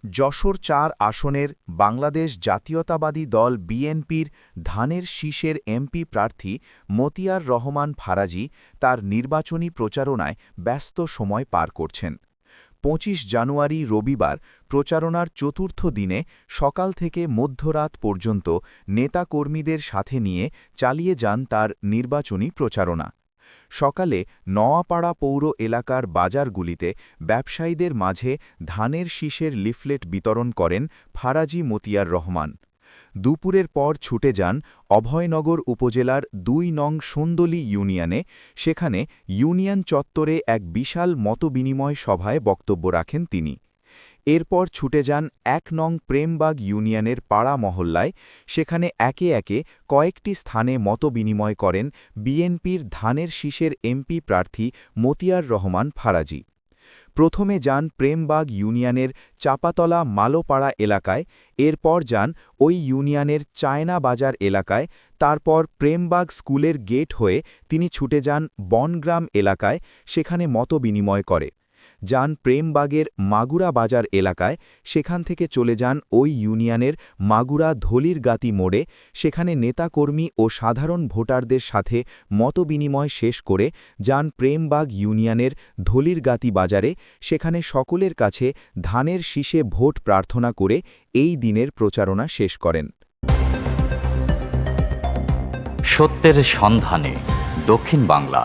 যশোর ৪ আসনের বাংলাদেশ জাতীয়তাবাদী দল বিএনপির ধানের শীষের এমপি প্রার্থী মতিয়ার রহমান ফারাজী তার নির্বাচনী প্রচারণায় ব্যস্ত সময় পার করছেন। ২৫ জানুয়ারি রবিবার প্রচারণার চতুর্থ দিনে সকাল থেকে মধ্যরাত পর্যন্ত নেতাকর্মীদের সাথে নিয়ে চালিয়ে যান তার নির্বাচনী প্রচারণা। সকালে নওয়াপাড়া পৌর এলাকার বাজারগুলিতে ব্যবসায়ীদের মাঝে ধানের শীষের লিফলেট বিতরণ করেন ফারাজী মতিয়ার রহমান। দুপুরের পর ছুটে যান অভয়নগর উপজেলার ২ নং সুন্দলী ইউনিয়নে। সেখানে ইউনিয়ন চত্বরে এক বিশাল মতবিনিময় সভায় বক্তব্য রাখেন তিনি। এরপর ছুটে যান ১ নং প্রেমবাগ ইউনিয়নের পাড়া মহল্লায়। সেখানে একে একে কয়েকটি স্থানে মতবিনিময় করেন বিএনপির ধানের শীষের এমপি প্রার্থী মতিয়ার রহমান ফারাজী। প্রথমে যান প্রেমবাগ ইউনিয়নের চাপাতলা মালোপাড়া এলাকায়, এরপর যান ওই ইউনিয়নের চায়না বাজার এলাকায়। তারপর প্রেমবাগ স্কুলের গেট হয়ে তিনি ছুটে যান বনগ্রাম এলাকায়, সেখানে মতবিনিময় করে যান প্রেমবাগের মাগুরা বাজার এলাকায়। সেখান থেকে চলে যান ওই ইউনিয়নের মাগুরা ধলিরগাতি মোড়ে। সেখানে নেতাকর্মী ও সাধারণ ভোটারদের সাথে মতবিনিময় শেষ করে যান প্রেমবাগ ইউনিয়নের ধলিরগাতি বাজারে। সেখানে সকলের কাছে ধানের শীষে ভোট প্রার্থনা করে এই দিনের প্রচারণা শেষ করেন। সত্যের সন্ধানে দক্ষিণ বাংলা।